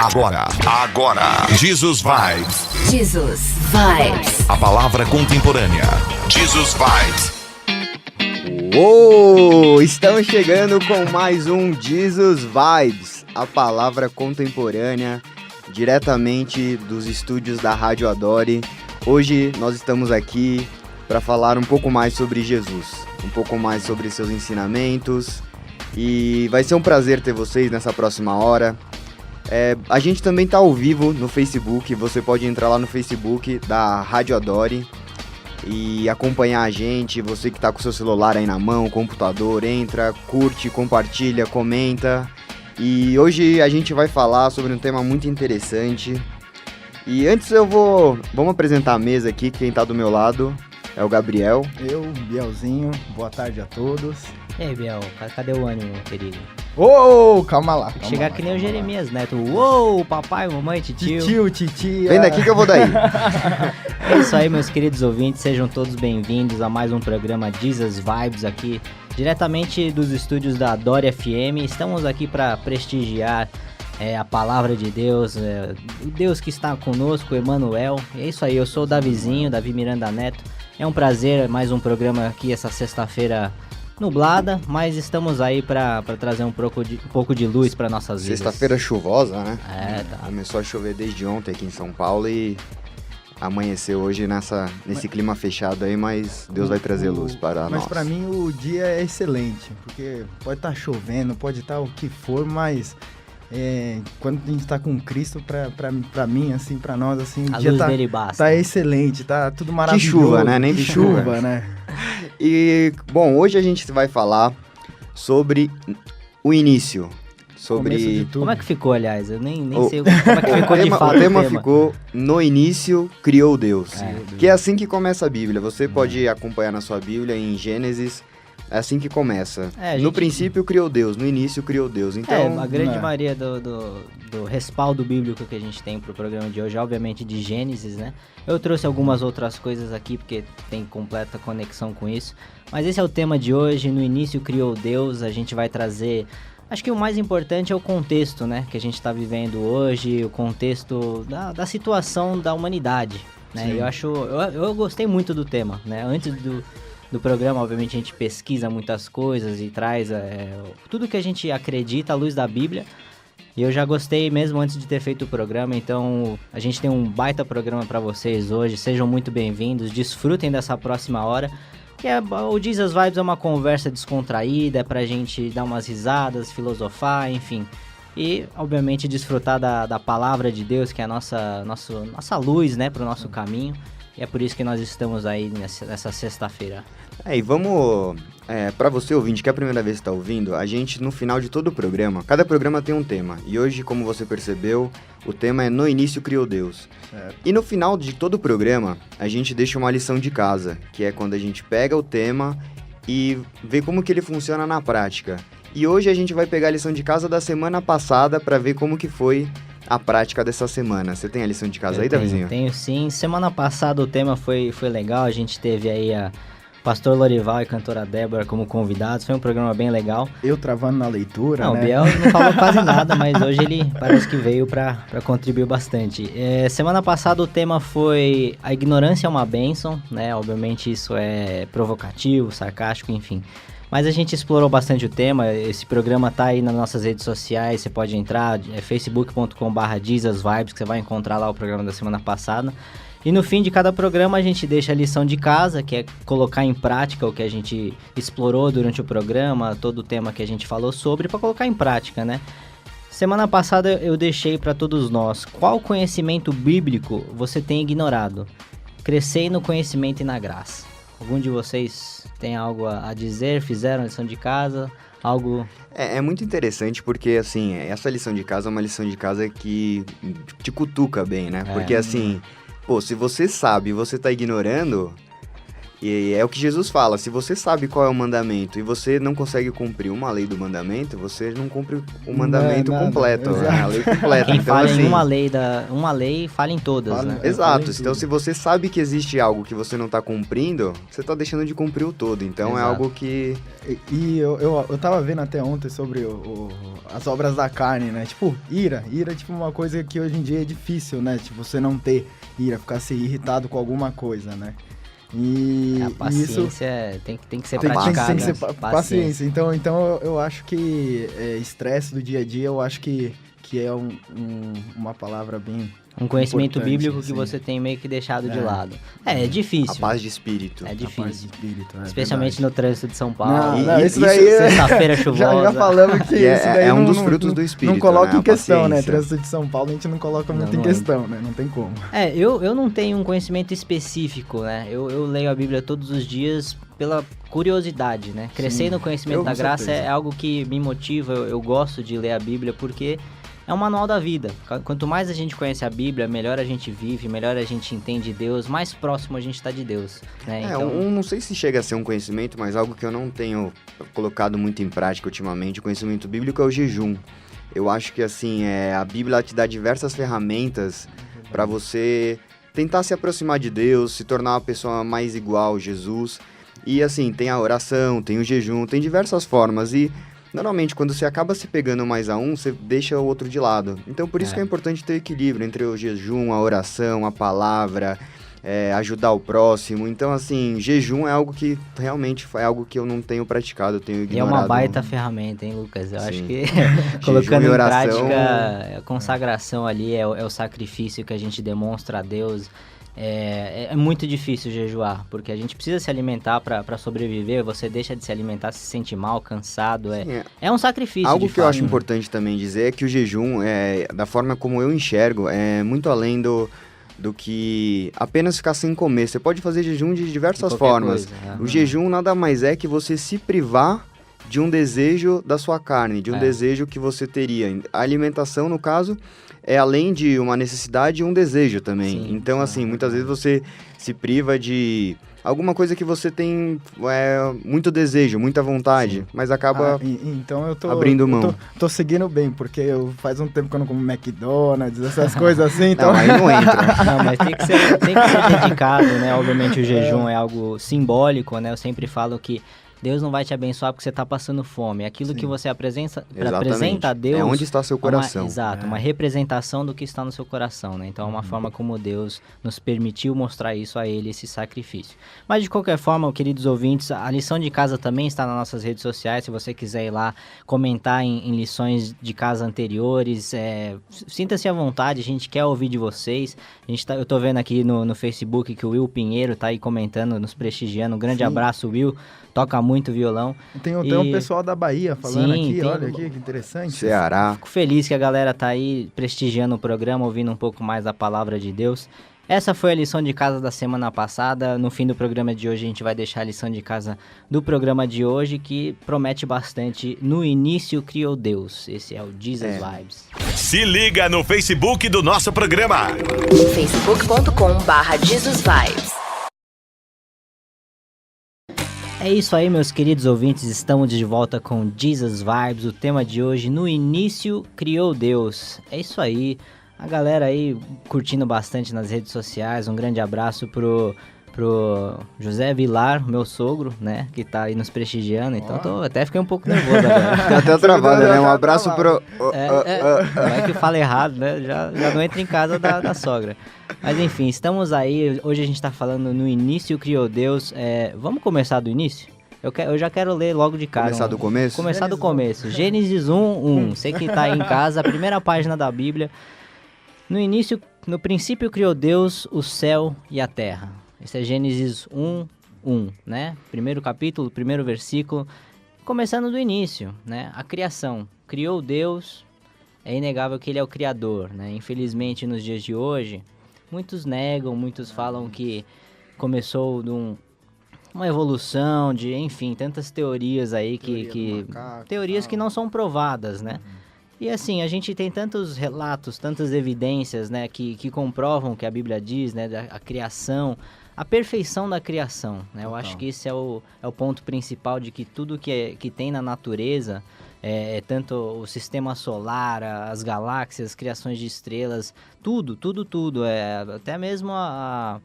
Agora, Jesus Vibes. Jesus Vibes. A palavra contemporânea. Jesus Vibes. Estamos chegando com mais um Jesus Vibes, a palavra contemporânea, diretamente dos estúdios da Rádio Adore. Hoje nós estamos aqui para falar um pouco mais sobre Jesus, um pouco mais sobre seus ensinamentos, e vai ser um prazer ter vocês nessa próxima hora. A gente também está ao vivo no Facebook, você pode entrar lá no Facebook da Rádio Adore e acompanhar a gente. Você que está com o seu celular aí na mão, computador, entra, curte, compartilha, comenta. E hoje a gente vai falar sobre um tema muito interessante. E antes vamos apresentar a mesa aqui. Quem está do meu lado é o Gabriel. Eu, Bielzinho, boa tarde a todos. E aí, Biel, cadê o ânimo, querido? Calma lá. Chegar que nem o Jeremias Neto. Papai, mamãe, titio. Titia. Vem daqui que eu vou daí. É isso aí, meus queridos ouvintes, sejam todos bem-vindos a mais um programa Jesus Vibes aqui, diretamente dos estúdios da Adore FM. Estamos aqui para prestigiar a palavra de Deus, o Deus que está conosco, Emmanuel. É isso aí, eu sou o Davi Miranda Neto. É um prazer, mais um programa aqui essa sexta-feira nublada, mas estamos aí para trazer um pouco de luz para nossas vidas. Sexta-feira chuvosa, né? Tá. Começou a chover desde ontem aqui em São Paulo e amanheceu hoje nesse clima fechado aí, mas Deus vai trazer luz para nós. Mas para mim o dia é excelente, porque pode estar chovendo, pode estar o que for, mas quando a gente tá com Cristo, pra mim, assim, pra nós, assim, a o dia luz dele basta. tá excelente, tá tudo maravilhoso. Que chuva, né? Nem que chuva. chuva, né? E, bom, hoje a gente vai falar sobre o início. Começo de tudo. Como é que ficou, aliás? Eu nem sei como é que ficou de fato o tema ficou: no início criou Deus. Que é assim que começa a Bíblia. Você pode acompanhar na sua Bíblia em Gênesis. É assim que começa. No princípio criou Deus, no início criou Deus. Então, a grande maioria do respaldo bíblico que a gente tem pro programa de hoje, obviamente de Gênesis, né? Eu trouxe algumas outras coisas aqui, porque tem completa conexão com isso. Mas esse é o tema de hoje, no início criou Deus. A gente vai trazer... Acho que o mais importante é o contexto, né? Que a gente está vivendo hoje, o contexto da situação da humanidade, né? Eu gostei muito do tema, né? Antes do programa, obviamente, a gente pesquisa muitas coisas e traz tudo que a gente acredita à luz da Bíblia. E eu já gostei mesmo antes de ter feito o programa, então a gente tem um baita programa para vocês hoje. Sejam muito bem-vindos, desfrutem dessa próxima hora. O Jesus Vibes é uma conversa descontraída, é pra gente dar umas risadas, filosofar, enfim. E, obviamente, desfrutar da palavra de Deus, que é a nossa luz, né, pro nosso caminho. E é por isso que nós estamos aí nessa sexta-feira. E vamos... para você ouvinte, que é a primeira vez que está ouvindo, a gente, no final de todo o programa, cada programa tem um tema. E hoje, como você percebeu, o tema é No Início Criou Deus. E no final de todo o programa, a gente deixa uma lição de casa, que é quando a gente pega o tema e vê como que ele funciona na prática. E hoje a gente vai pegar a lição de casa da semana passada para ver como que foi a prática dessa semana. Você tem a lição de casa aí, Davizinho? Tenho sim. Semana passada o tema foi legal. A gente teve aí a Pastor Lorival e Cantora Débora como convidados. Foi um programa bem legal. Eu travando na leitura, Não, né? O Biel não falou quase nada, mas hoje ele parece que veio para contribuir bastante. Semana passada o tema foi a ignorância é uma bênção, né? Obviamente isso é provocativo, sarcástico, enfim. Mas a gente explorou bastante o tema. Esse programa tá aí nas nossas redes sociais, você pode entrar, facebook.com/JesusVibes, que você vai encontrar lá o programa da semana passada. E no fim de cada programa a gente deixa a lição de casa, que é colocar em prática o que a gente explorou durante o programa, todo o tema que a gente falou sobre, para colocar em prática, né? Semana passada eu deixei para todos nós: qual conhecimento bíblico você tem ignorado? Crescei no conhecimento e na graça. Algum de vocês tem algo a dizer? Fizeram a lição de casa? Algo... É muito interessante porque, assim, essa lição de casa é uma lição de casa que te cutuca bem, né? Porque, assim, se você sabe e você tá ignorando, E é o que Jesus fala, se você sabe qual é o mandamento e você não consegue cumprir uma lei do mandamento, você não cumpre o mandamento Nada, completo, né? A lei completa. Quem Então, falha assim, em uma lei, falha em todas, Falha- né? exato, Fala em então tudo. se você sabe que existe algo que você não tá cumprindo, você tá deixando de cumprir o todo, então é Exato. algo que... E eu tava vendo até ontem sobre as obras da carne, né? Tipo, ira. Ira é tipo uma coisa que hoje em dia é difícil, né? Tipo, você não ter ira, ficar se irritado com alguma coisa, né? E A isso paciência tem que ser Tem que- praticada. tem que ser paciência. Então eu acho que estresse do dia a dia, eu acho que é uma palavra bem... Um conhecimento importante, bíblico que assim. você tem meio que deixado de É. lado. É A difícil. paz de espírito. É Paz difícil. de espírito, Especialmente verdade. no trânsito de São Paulo. Não, E- isso isso- daí Sexta-feira chuvosa. já falamos que E isso daí é um não- dos não- frutos do não espírito, coloca né? em A questão, né? paciência. Trânsito de São Paulo a gente não coloca muito Não em é. questão, né? Não tem como. Eu não tenho um conhecimento específico, né? Eu leio a Bíblia todos os dias pela curiosidade, né? Crescer Sim, no conhecimento eu da com graça certeza. é algo que me motiva, eu gosto de ler a Bíblia porque é um manual da vida. Quanto mais a gente conhece a Bíblia, melhor a gente vive, melhor a gente entende Deus, mais próximo a gente está de Deus, né? Não sei se chega a ser um conhecimento, mas algo que eu não tenho colocado muito em prática ultimamente, o conhecimento bíblico é o jejum. Eu acho que, assim, a Bíblia te dá diversas ferramentas para você tentar se aproximar de Deus, se tornar uma pessoa mais igual a Jesus. E, assim, tem a oração, tem o jejum, tem diversas formas. E, normalmente, quando você acaba se pegando mais a um, você deixa o outro de lado. Então, por isso que é importante ter equilíbrio entre o jejum, a oração, a palavra, ajudar o próximo. Então, assim, jejum é algo que realmente é algo que eu não tenho praticado, eu tenho E é ignorado. uma baita ferramenta, hein, Lucas? Eu Sim. acho que Jejum colocando e em oração. prática, a consagração ali é o sacrifício que a gente demonstra a Deus. É muito difícil jejuar, porque a gente precisa se alimentar para sobreviver. Você deixa de se alimentar, se sente mal, cansado. Sim, É um sacrifício. algo de que eu fato. acho importante também dizer é que o jejum, da forma como eu enxergo, é muito além do que apenas ficar sem comer. Você pode fazer jejum de diversas De qualquer formas. coisa, O jejum nada mais é que você se privar de um desejo da sua carne, de um desejo que você teria. A alimentação, no caso, é além de uma necessidade, um desejo também. Sim, então, assim, muitas vezes você se priva de alguma coisa que você tem muito desejo, muita vontade, mas acaba... Então eu tô abrindo mão. eu tô seguindo bem, porque faz um tempo que eu não como McDonald's, essas coisas assim, então... Não, aí não entra. Não, mas tem que ser dedicado, né? Obviamente o jejum é algo simbólico, né? Eu sempre falo que Deus não vai te abençoar porque você está passando fome. Aquilo que você apresenta a Deus... É onde está seu coração. Exato, uma representação do que está no seu coração, né? Então é uma forma como Deus nos permitiu mostrar isso a Ele, esse sacrifício. Mas de qualquer forma, queridos ouvintes, a lição de casa também está nas nossas redes sociais. Se você quiser ir lá comentar em lições de casa anteriores, sinta-se à vontade, a gente quer ouvir de vocês. Eu tô vendo aqui no Facebook que o Will Pinheiro tá aí comentando, nos prestigiando. Um grande abraço, Will. Toca muito violão. Tem um pessoal da Bahia falando aqui, olha aqui, que interessante. Ceará. Fico feliz que a galera tá aí prestigiando o programa, ouvindo um pouco mais da palavra de Deus. Essa foi a lição de casa da semana passada. No fim do programa de hoje, a gente vai deixar a lição de casa do programa de hoje, que promete bastante. No início criou Deus. Esse é o Jesus Vibes. Se liga no Facebook do nosso programa. facebook.com/JesusVibes. É isso aí, meus queridos ouvintes, estamos de volta com Jesus Vibes, o tema de hoje, no início criou Deus. É isso aí, a galera aí curtindo bastante nas redes sociais, um grande abraço pro José Vilar, meu sogro, né, que tá aí nos prestigiando, então até fiquei um pouco nervoso agora. Tá até travado, né? Um abraço pro... Vai que fala errado, né, já não entra em casa da sogra. Mas enfim, estamos aí, hoje a gente tá falando no início criou Deus, vamos começar do início? Eu já quero ler logo de cara. Começar do começo? Começar do começo. Gênesis 1:1. Você que tá aí em casa, a primeira página da Bíblia. No princípio criou Deus o céu e a terra. Esse é Gênesis 1:1, né? Primeiro capítulo, primeiro versículo. Começando do início, né? A criação. Criou Deus, é inegável que ele é o criador, né? Infelizmente, nos dias de hoje, muitos negam, muitos falam que começou de uma evolução, enfim, tantas teorias aí teorias que não são provadas, né? E assim, a gente tem tantos relatos, tantas evidências, né, que comprovam que a Bíblia diz, né, a criação, a perfeição da criação, né? Eu acho que esse é o ponto principal de que tudo que tem na natureza, tanto o sistema solar, as galáxias, criações de estrelas, tudo, até mesmo a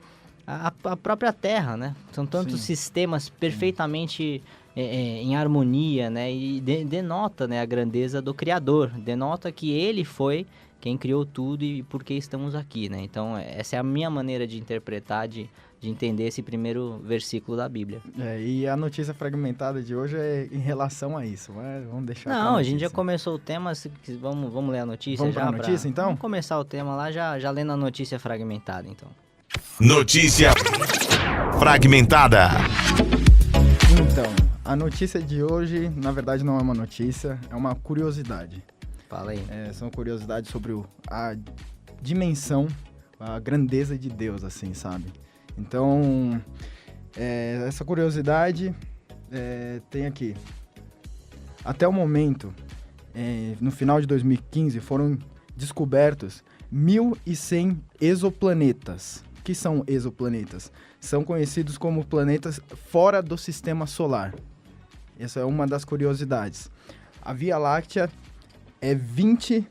própria Terra, né? São tantos sistemas perfeitamente em harmonia, né? E denota, né, a grandeza do Criador, denota que Ele foi quem criou tudo e por que estamos aqui, né? Então, essa é a minha maneira de interpretar, de entender esse primeiro versículo da Bíblia. E a notícia fragmentada de hoje é em relação a isso, mas vamos deixar... Não, a gente já começou o tema, vamos ler a notícia vamos já? Vamos pra notícia, então? Vamos começar o tema lá, já lendo a notícia fragmentada, então. Notícia fragmentada. Então, a notícia de hoje, na verdade, não é uma notícia, é uma curiosidade. Fala aí. São curiosidades sobre a dimensão, a grandeza de Deus, assim, sabe? Então, essa curiosidade tem aqui. Até o momento, no final de 2015, foram descobertos 1.100 exoplanetas. O que são exoplanetas? São conhecidos como planetas fora do sistema solar. Essa é uma das curiosidades. A Via Láctea é 20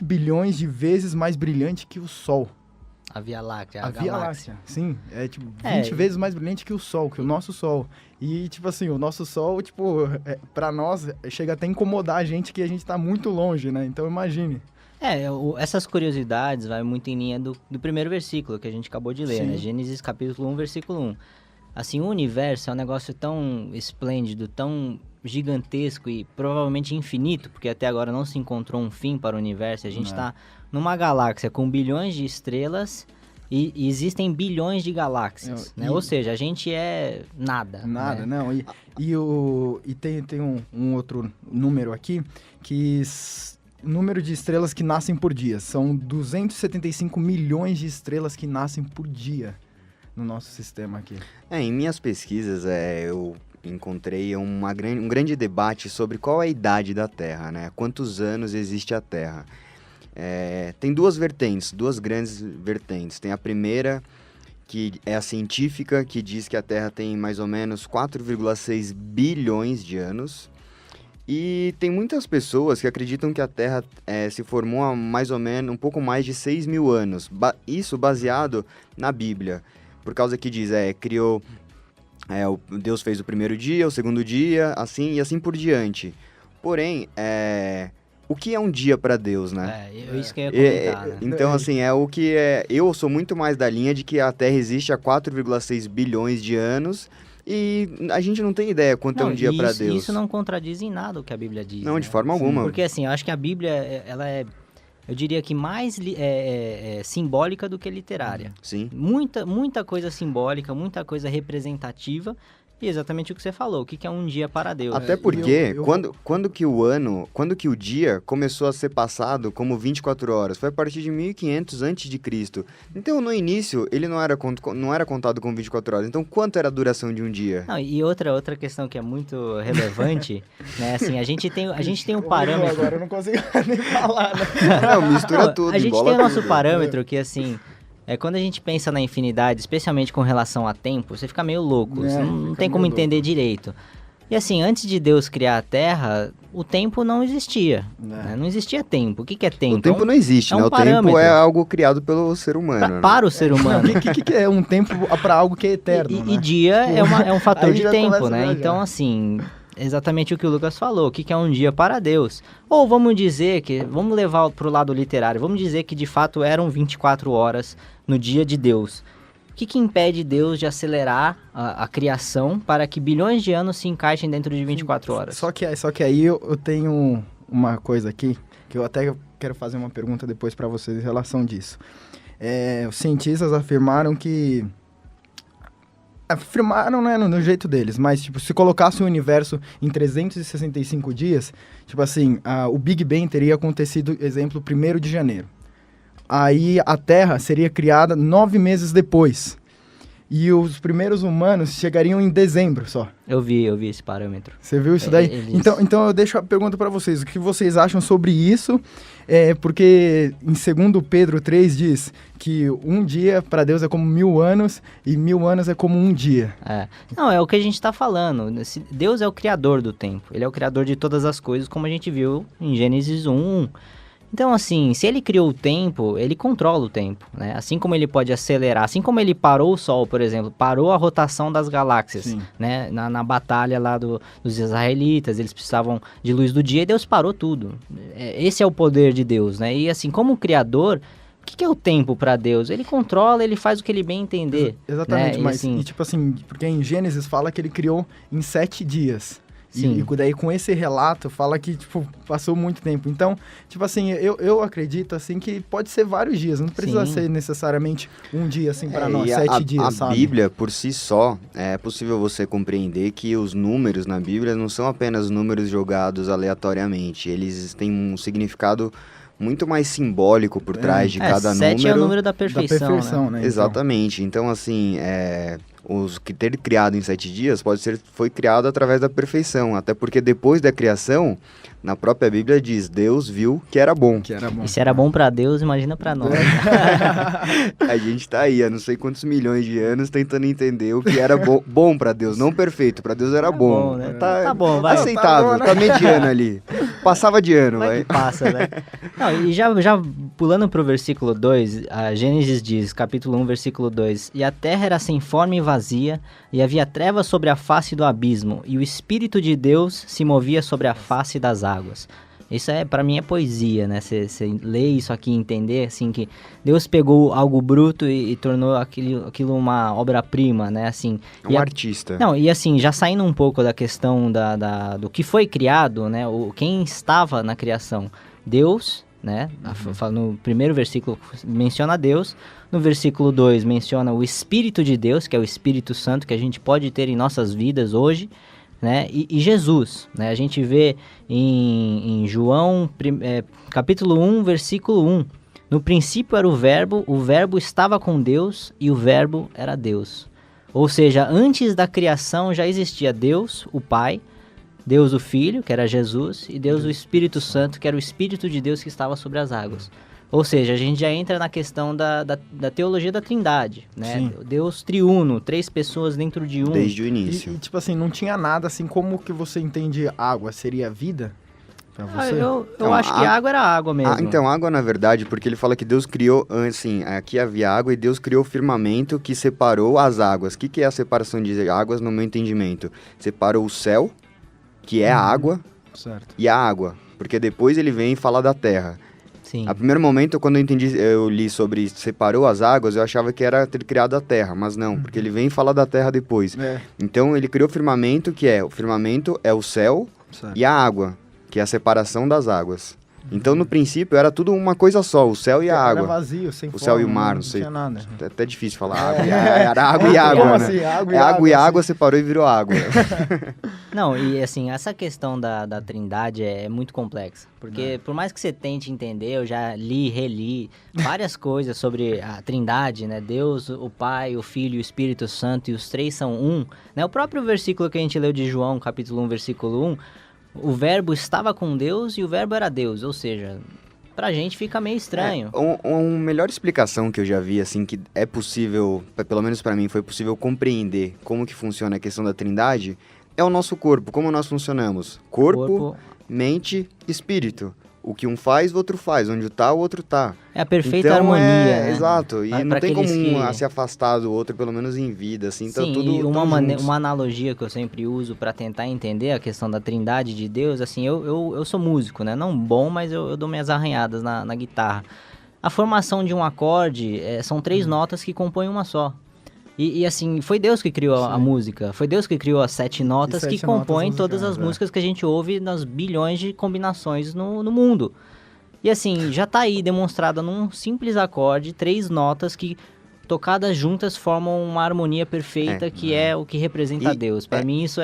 bilhões de vezes mais brilhante que o Sol. A Via Láctea, a Via galáxia. Láctea, sim. É, tipo, 20 vezes mais brilhante que o Sol, que o nosso Sol. E, tipo assim, o nosso Sol, tipo, pra nós, chega até a incomodar a gente, que a gente tá muito longe, né? Então, imagine. Essas curiosidades vai muito em linha do primeiro versículo que a gente acabou de ler, né? Gênesis capítulo 1, versículo 1. Assim, o universo é um negócio tão esplêndido, tão gigantesco e provavelmente infinito, porque até agora não se encontrou um fim para o universo. A gente está numa galáxia com bilhões de estrelas e existem bilhões de galáxias, né? Ou seja, a gente é nada. Nada, né? não. E tem um outro número aqui, que número de estrelas que nascem por dia. São 275 milhões de estrelas que nascem por dia no nosso sistema aqui. Em minhas pesquisas, eu encontrei um grande debate sobre qual é a idade da Terra, né? Quantos anos existe a Terra? Tem duas grandes vertentes. Tem a primeira, que é a científica, que diz que a Terra tem mais ou menos 4,6 bilhões de anos. E tem muitas pessoas que acreditam que a Terra se formou há mais ou menos um pouco mais de 6 mil anos. Isso baseado na Bíblia. Por causa que diz, criou... Deus fez o primeiro dia, o segundo dia, assim e assim por diante. Porém, o que é um dia para Deus, né? Isso que eu ia comentar, né? Então, assim, eu sou muito mais da linha de que a Terra existe há 4,6 bilhões de anos e a gente não tem ideia quanto é um dia para Deus. Isso não contradiz em nada o que a Bíblia diz. Não, né? de forma alguma. Porque, assim, eu acho que a Bíblia, ela é... Eu diria que mais simbólica do que literária. Sim. Muita coisa simbólica, muita coisa representativa. E exatamente o que você falou, o que é um dia para Deus. Até porque, quando que o dia começou a ser passado como 24 horas? Foi a partir de 1500 a.C. Então, no início, ele não era contado como 24 horas. Então, quanto era a duração de um dia? Não, e outra questão que é muito relevante, né? Assim, a gente tem um parâmetro... Agora eu não consigo nem falar, né? Não, mistura tudo, a gente embola tem o nosso tudo. parâmetro que, assim... Quando a gente pensa na infinidade, especialmente com relação a tempo, você fica meio louco, você não tem como entender direito. E assim, antes de Deus criar a Terra, o tempo não existia. Né? Não existia tempo. O que é tempo? O tempo não existe, né? O tempo é algo criado pelo ser humano. Para o ser humano. O que é um tempo para algo que é eterno, né? E dia é um fator de tempo, né? Já. Então, assim... Exatamente o que o Lucas falou, o que é um dia para Deus. Ou vamos levar para o lado literário, vamos dizer que de fato eram 24 horas no dia de Deus. O que impede Deus de acelerar a criação para que bilhões de anos se encaixem dentro de 24 horas? Só que aí eu tenho uma coisa aqui, que eu até quero fazer uma pergunta depois para vocês em relação disso. Os cientistas afirmaram que... Afirmaram, né, no jeito deles, mas, tipo, se colocasse o universo em 365 dias, tipo assim, o Big Bang teria acontecido, exemplo, 1º de janeiro. Aí a Terra seria criada 9 meses depois. e os primeiros humanos chegariam em dezembro só. Eu vi esse parâmetro. Você viu isso daí? Eles- Então eu deixo a pergunta para vocês. O que vocês acham sobre isso? Porque em 2 Pedro 3 diz que um dia para Deus é como 1000 anos e 1000 anos é como um dia. Não, é o que a gente tá falando. Deus é o criador do tempo. Ele é o criador de todas as coisas, como a gente viu em Gênesis 1:1. Então, assim, se ele criou o tempo, ele controla o tempo, né? Assim como ele pode acelerar, assim como ele parou o Sol, por exemplo, parou a rotação das galáxias, Sim. né? Na batalha lá dos israelitas, eles precisavam de luz do dia e Deus parou tudo. Esse é o poder de Deus, né? E assim, como criador, o que é o tempo para Deus? Ele controla, ele faz o que ele bem entender. Exatamente, né? mas assim, e tipo assim, porque em Gênesis fala que ele criou em 7 dias. Sim. E daí com esse relato fala que, tipo, passou muito tempo. Então, tipo assim, eu acredito, assim, que pode ser vários dias. Não precisa Sim. ser necessariamente um dia, assim, para nós, E 7 dias, a sabe? Bíblia, por si só, é possível você compreender que os números na Bíblia não são apenas números jogados aleatoriamente. Eles têm um significado muito mais simbólico por trás de cada 7 número. é o número da Da perfeição, perfeição, né? né? então. Exatamente. Então, assim, os que ter criado em 7 dias foi criado através da perfeição. Até porque depois da criação, na própria Bíblia diz, Deus viu que era bom. Que era bom. E se era bom pra Deus, imagina pra nós. A gente tá aí há não sei quantos milhões de anos tentando entender o que era bom pra Deus. Não perfeito, pra Deus era bom. bom, né? Tá, Tá bom, vai. aceitável, Tá bom, né? tá mediano ali. Passava de ano, Vai vai. que passa, né? Não, e já pulando pro versículo 2, a Gênesis diz, capítulo 1, versículo 2, e a terra era sem forma e vazia, e havia trevas sobre a face do abismo, e o Espírito de Deus se movia sobre a face das águas. Isso pra mim é poesia, né? Você lê isso aqui e entender, assim, que Deus pegou algo bruto e tornou aquilo uma obra-prima, né? Assim, Um artista. Não, e assim, já saindo um pouco da questão do que foi criado, né? Quem estava na criação? Deus, né? No primeiro versículo menciona Deus, no versículo 2 menciona o Espírito de Deus, que é o Espírito Santo que a gente pode ter em nossas vidas hoje, né? E Jesus, né? A gente vê em João, capítulo 1, versículo 1, no princípio era o verbo estava com Deus e o verbo era Deus. Ou seja, antes da criação já existia Deus, o Pai, Deus o Filho, que era Jesus, e Deus o Espírito Santo, que era o Espírito de Deus que estava sobre as águas. Ou seja, a gente já entra na questão da teologia da Trindade, né? Sim. Deus triuno, 3 pessoas dentro de um. Desde o início. E, tipo assim, não tinha nada assim, como que você entende água? Seria vida pra você? Eu Então, acho que água era água mesmo. Então, água na verdade, porque ele fala que Deus criou, assim, aqui havia água e Deus criou o firmamento que separou as águas. O que é a separação de águas no meu entendimento? Separou o céu, que é a água, Certo. e a água. Porque depois ele vem falar da terra. Sim. A primeiro momento, quando eu li sobre separou as águas, eu achava que era ter criado a terra, mas não, porque ele vem falar da terra depois. Então ele criou o firmamento, o firmamento é o céu Certo. e a água, que é a separação das águas. Então no princípio era tudo uma coisa só, o céu e a Era água. vazio, sem O céu e o forma, mar, não sei. tinha nada. É até difícil falar água. Era água e água, Como né? assim? Água É água e assim? água, separou e virou água. Não, e assim, essa questão da Trindade é muito complexa. Porque por mais que você tente entender, eu já li, reli várias coisas sobre a Trindade, né? Deus, o Pai, o Filho e o Espírito Santo, e os 3 são um. Né? O próprio versículo que a gente leu de João, capítulo 1, versículo 1, o verbo estava com Deus e o verbo era Deus. Ou seja, pra gente fica meio estranho. Uma melhor explicação que eu já vi, assim, que é possível, pelo menos pra mim, foi possível compreender como que funciona a questão da Trindade, é o nosso corpo, como nós funcionamos. Corpo, mente, espírito. O que um faz, o outro faz. Onde tá, o outro tá. É a perfeita Então, harmonia, né? Exato. E Pra não tem como aqueles que- se afastar do outro, pelo menos em vida, assim. Tá Sim, tudo e tão juntos. uma analogia que eu sempre uso pra tentar entender a questão da Trindade de Deus, assim, eu sou músico, né? Não bom, mas eu dou minhas arranhadas na guitarra. A formação de um acorde são 3 notas que compõem uma só. E assim, foi Deus que criou a música, foi Deus que criou as 7 notas E que 7 notas compõem todas as musicais, músicas que a gente ouve nas bilhões de combinações no mundo. E assim, já tá aí demonstrada num simples acorde, 3 notas que tocadas juntas formam uma harmonia perfeita, que é o que representa Deus. Pra mim isso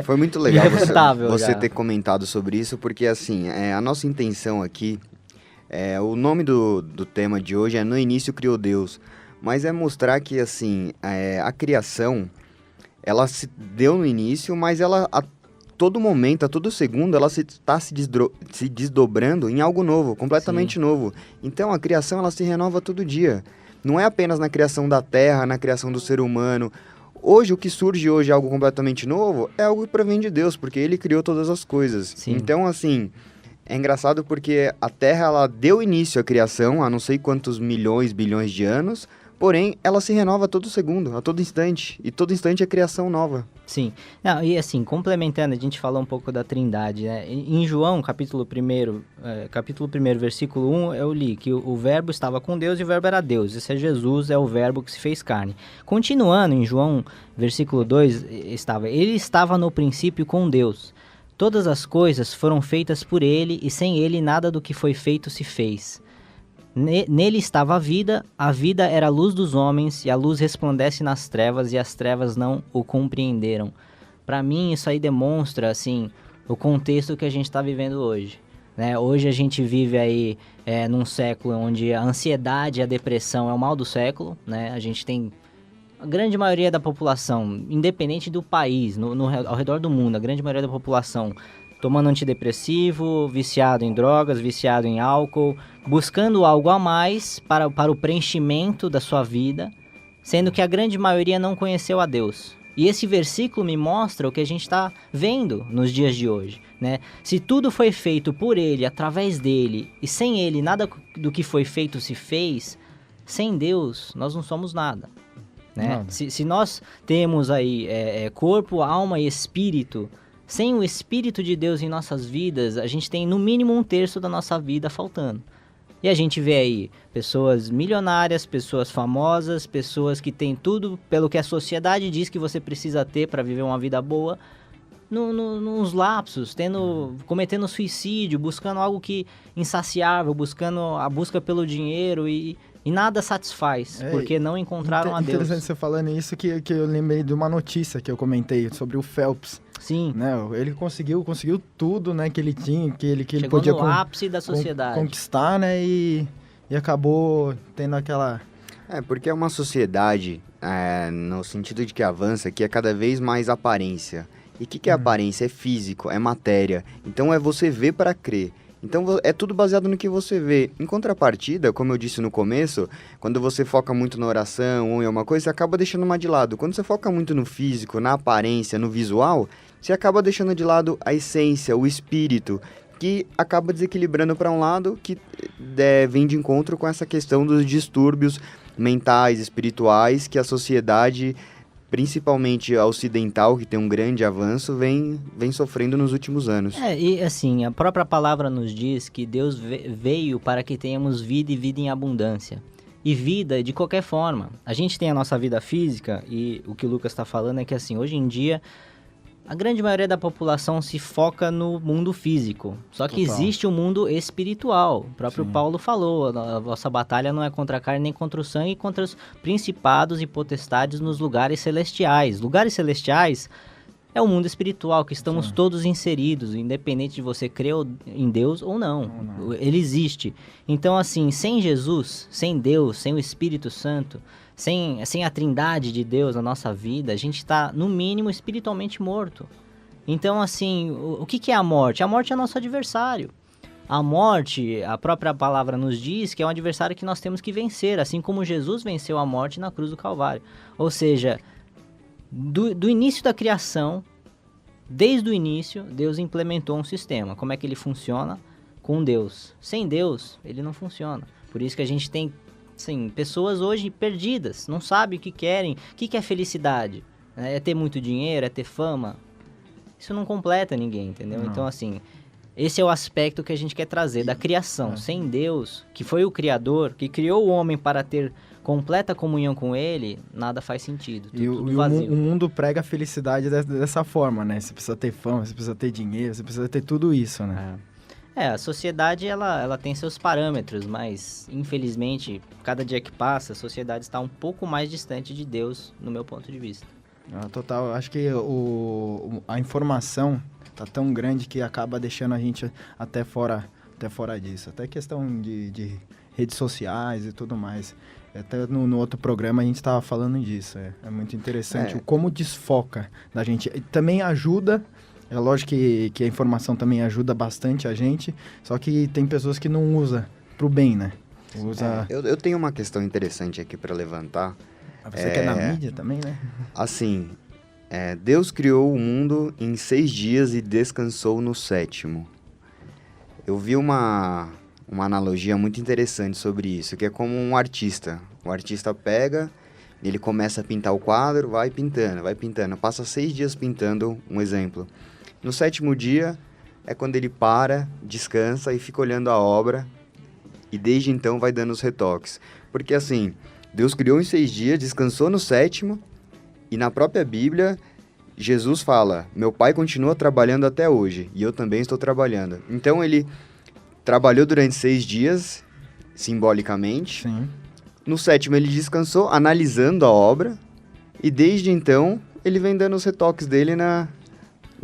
Foi muito legal irrefutável você já. ter comentado sobre isso, porque assim, a nossa intenção aqui, o nome do tema de hoje é No Início Criou Deus, mas é mostrar que, assim, a criação, ela se deu no início, mas ela, a todo momento, a todo segundo, ela está se desdobrando em algo novo, completamente novo. Então, a criação, ela se renova todo dia. Não é apenas na criação da terra, na criação do ser humano. Hoje, o que surge hoje é algo completamente novo, é algo que provém de Deus, porque Ele criou todas as coisas. Sim. Então, assim, é engraçado porque a Terra, ela deu início à criação há não sei quantos milhões, bilhões de anos, porém, ela se renova a todo segundo, a todo instante, e todo instante é criação nova. Sim. Não, e assim, complementando, a gente falou um pouco da Trindade, né? Em João, capítulo 1, versículo 1, eu li que o verbo estava com Deus e o verbo era Deus. Esse é Jesus, é o verbo que se fez carne. Continuando, em João, versículo 2, ele estava no princípio com Deus. Todas as coisas foram feitas por ele, e sem ele nada do que foi feito se fez. Nele estava a vida era a luz dos homens, e a luz resplandece nas trevas, e as trevas não o compreenderam. Para mim, isso aí demonstra, assim, o contexto que a gente está vivendo hoje, né? Hoje a gente vive aí num século onde a ansiedade e a depressão é o mal do século, né? A gente tem a grande maioria da população, independente do país, ao redor do mundo, a grande maioria da população tomando antidepressivo, viciado em drogas, viciado em álcool, buscando algo a mais para o preenchimento da sua vida, sendo que a grande maioria não conheceu a Deus. E esse versículo me mostra o que a gente está vendo nos dias de hoje, né? Se tudo foi feito por Ele, através dEle, e sem Ele nada do que foi feito se fez, sem Deus nós não somos nada, né? Se nós temos aí corpo, alma e espírito, sem o Espírito de Deus em nossas vidas, a gente tem no mínimo 1/3 da nossa vida faltando. E a gente vê aí pessoas milionárias, pessoas famosas, pessoas que têm tudo pelo que a sociedade diz que você precisa ter para viver uma vida boa, nos lapsos, cometendo suicídio, buscando algo que insaciável, buscando a busca pelo dinheiro e nada satisfaz, porque não encontraram a Deus. Interessante você falando isso, que eu lembrei de uma notícia que eu comentei sobre o Phelps. Sim. Né? Ele conseguiu tudo, né, que ele tinha, que ele Chegou podia no ápice da sociedade. Conquistar, né, e acabou tendo aquela... Porque é uma sociedade, no sentido de que avança, que é cada vez mais aparência. E o que é aparência? É físico, é matéria. Então é você ver para crer. Então é tudo baseado no que você vê. Em contrapartida, como eu disse no começo, quando você foca muito na oração ou em alguma coisa, você acaba deixando uma de lado. Quando você foca muito no físico, na aparência, no visual, você acaba deixando de lado a essência, o espírito, que acaba desequilibrando para um lado que vem de encontro com essa questão dos distúrbios mentais, espirituais, que a sociedade, principalmente a ocidental, que tem um grande avanço, vem sofrendo nos últimos anos. E assim, a própria palavra nos diz que Deus veio para que tenhamos vida e vida em abundância. E vida de qualquer forma. A gente tem a nossa vida física, e o que o Lucas está falando é que, assim, hoje em dia, a grande maioria da população se foca no mundo físico. Só que existe um mundo espiritual. O próprio Paulo falou, a vossa batalha não é contra a carne nem contra o sangue, e contra os principados e potestades nos lugares celestiais. Lugares celestiais é o mundo espiritual, que estamos todos inseridos, independente de você crer em Deus ou não. Ele existe. Então, assim, sem Jesus, sem Deus, sem o Espírito Santo, sem a trindade de Deus na nossa vida, a gente está, no mínimo, espiritualmente morto. Então, assim, o que é a morte? A morte é nosso adversário. A morte, a própria palavra nos diz que é um adversário que nós temos que vencer, assim como Jesus venceu a morte na cruz do Calvário. Ou seja, do início da criação, desde o início, Deus implementou um sistema. Como é que ele funciona? Com Deus. Sem Deus, ele não funciona. Por isso que a gente tem, sim, pessoas hoje perdidas, não sabem o que querem, o que é felicidade. É ter muito dinheiro, é ter fama? Isso não completa ninguém, entendeu? Não. Então, assim, esse é o aspecto que a gente quer trazer da criação. Sem Deus, que foi o Criador, que criou o homem para ter completa comunhão com ele, nada faz sentido. Tudo vazio. O mundo prega a felicidade dessa forma, né? Você precisa ter fama, você precisa ter dinheiro, você precisa ter tudo isso, né? A sociedade, ela tem seus parâmetros, mas, infelizmente, cada dia que passa, a sociedade está um pouco mais distante de Deus, no meu ponto de vista. Total, acho que a informação tá tão grande que acaba deixando a gente até fora disso. Até questão de redes sociais e tudo mais. Até no outro programa a gente estava falando disso. É muito interessante É. o como desfoca da gente. E também ajuda, é lógico que a informação também ajuda bastante a gente, só que tem pessoas que não usam pro bem, né? Usa... Eu tenho uma questão interessante aqui para levantar. Você quer na mídia também, né? Assim, Deus criou o mundo em 6 dias e descansou no 7º. Eu vi uma analogia muito interessante sobre isso, que é como um artista. O artista pega, ele começa a pintar o quadro, vai pintando. Passa 6 dias pintando, um exemplo. No 7º dia é quando ele para, descansa e fica olhando a obra, e desde então vai dando os retoques. Porque assim, Deus criou em 6 dias, descansou no 7º, e na própria Bíblia, Jesus fala, meu pai continua trabalhando até hoje, e eu também estou trabalhando. Então ele trabalhou durante 6 dias, simbolicamente. Sim. No 7º ele descansou, analisando a obra, e desde então ele vem dando os retoques dele na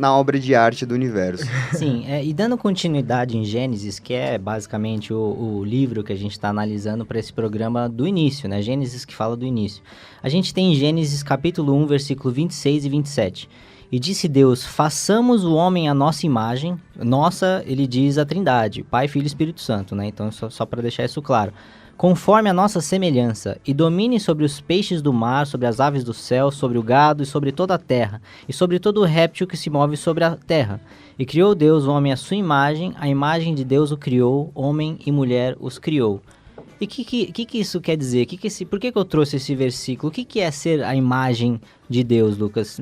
obra de arte do universo. Sim, e dando continuidade em Gênesis, que é basicamente o livro que a gente está analisando para esse programa do início, né? Gênesis que fala do início. A gente tem em Gênesis capítulo 1, versículo 26 e 27. E disse Deus, façamos o homem à nossa imagem. Nossa, ele diz a Trindade, Pai, Filho e Espírito Santo, né? Então, só para deixar isso claro. Conforme a nossa semelhança, e domine sobre os peixes do mar, sobre as aves do céu, sobre o gado e sobre toda a terra, e sobre todo o réptil que se move sobre a terra. E criou Deus o homem à sua imagem, a imagem de Deus o criou, homem e mulher os criou. E o que isso quer dizer? Por que eu trouxe esse versículo? O que é ser a imagem de Deus, Lucas?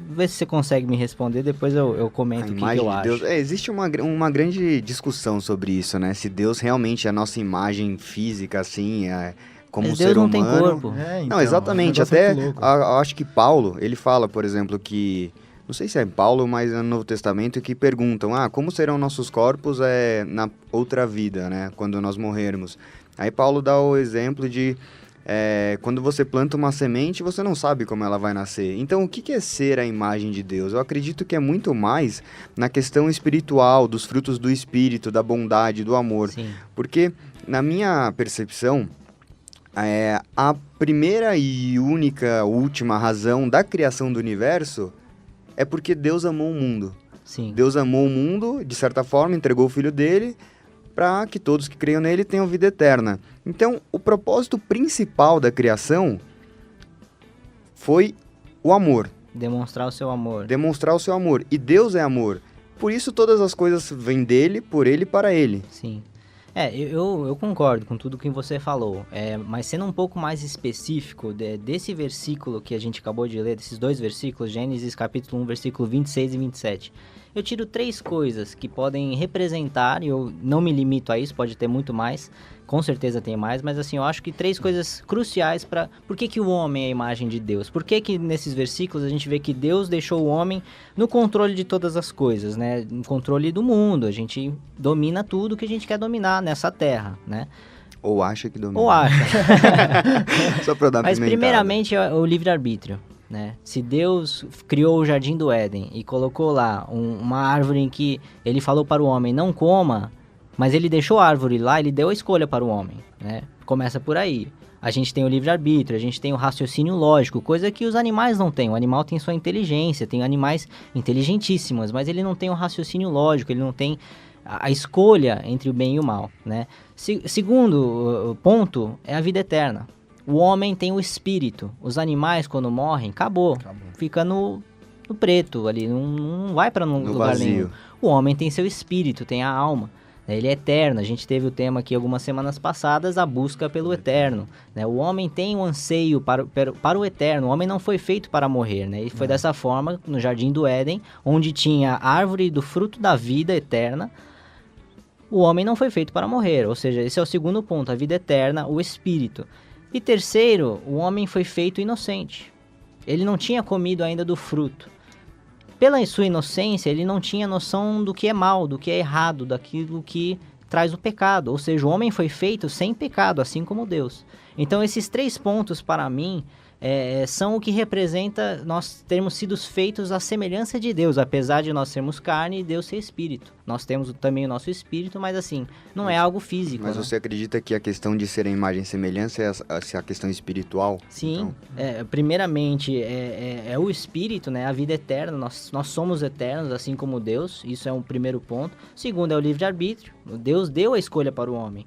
Vê se você consegue me responder, depois eu comento o que eu acho. Deus. Existe uma grande discussão sobre isso, né? Se Deus realmente é a nossa imagem física, assim, como Mas ser Deus não humano. tem corpo. Não, exatamente. o negócio Até é muito louco. eu acho que Paulo, ele fala, por exemplo, que... Não sei se é Paulo, mas é no Novo Testamento, que perguntam, como serão nossos corpos na outra vida, né? Quando nós morrermos. Aí Paulo dá o exemplo de quando você planta uma semente, você não sabe como ela vai nascer. Então, o que é ser a imagem de Deus? Eu acredito que é muito mais na questão espiritual, dos frutos do Espírito, da bondade, do amor. Sim. Porque, na minha percepção, a primeira e última razão da criação do universo é porque Deus amou o mundo. Sim. Deus amou o mundo, de certa forma, entregou o Filho dele para que todos que creiam nele tenham vida eterna. Então, o propósito principal da criação foi o amor. Demonstrar o seu amor. Demonstrar o seu amor. E Deus é amor. Por isso, todas as coisas vêm dele, por ele e para ele. Sim. Eu concordo com tudo que você falou, mas sendo um pouco mais específico desse versículo que a gente acabou de ler, desses 2 versículos, Gênesis capítulo 1, versículo 26 e 27, eu tiro 3 coisas que podem representar, e eu não me limito a isso, pode ter muito mais, com certeza tem mais, mas assim, eu acho que 3 coisas cruciais para... Por que o homem é a imagem de Deus? Por que nesses versículos a gente vê que Deus deixou o homem no controle de todas as coisas, né? No controle do mundo, a gente domina tudo que a gente quer dominar nessa terra, né? Ou acha que domina. Ou acha. Só para dar Mas pimentada. primeiramente é o livre-arbítrio, né? Se Deus criou o Jardim do Éden e colocou lá uma árvore em que ele falou para o homem, não coma, mas ele deixou a árvore lá, ele deu a escolha para o homem, né? Começa por aí. A gente tem o livre-arbítrio, a gente tem o raciocínio lógico, coisa que os animais não têm. O animal tem sua inteligência, tem animais inteligentíssimos, mas ele não tem o raciocínio lógico, ele não tem a escolha entre o bem e o mal, né? Segundo ponto é a vida eterna. O homem tem o espírito. Os animais, quando morrem, acabou. Fica no preto ali, não vai para lugar vazio. nenhum. O homem tem seu espírito, tem a alma. Ele é eterno. A gente teve o tema aqui algumas semanas passadas, a busca pelo eterno, né? O homem tem um anseio para o eterno. O homem não foi feito para morrer, né? E foi dessa forma no Jardim do Éden, onde tinha a árvore do fruto da vida eterna. O homem não foi feito para morrer, ou seja, esse é o segundo ponto, a vida eterna, o espírito. E terceiro, o homem foi feito inocente. Ele não tinha comido ainda do fruto. Pela sua inocência, ele não tinha noção do que é mal, do que é errado, daquilo que traz o pecado. Ou seja, o homem foi feito sem pecado, assim como Deus. Então, esses 3 pontos, para mim, são o que representa nós termos sido feitos à semelhança de Deus, apesar de nós sermos carne e Deus ser espírito. Nós temos também o nosso espírito, mas assim, não é algo físico. Mas né? você acredita que a questão de ser a imagem e semelhança é a questão espiritual? Sim, Então, primeiramente é o espírito, né? A vida eterna, nós somos eternos, assim como Deus, isso é um primeiro ponto. Segundo é o livre-arbítrio, Deus deu a escolha para o homem.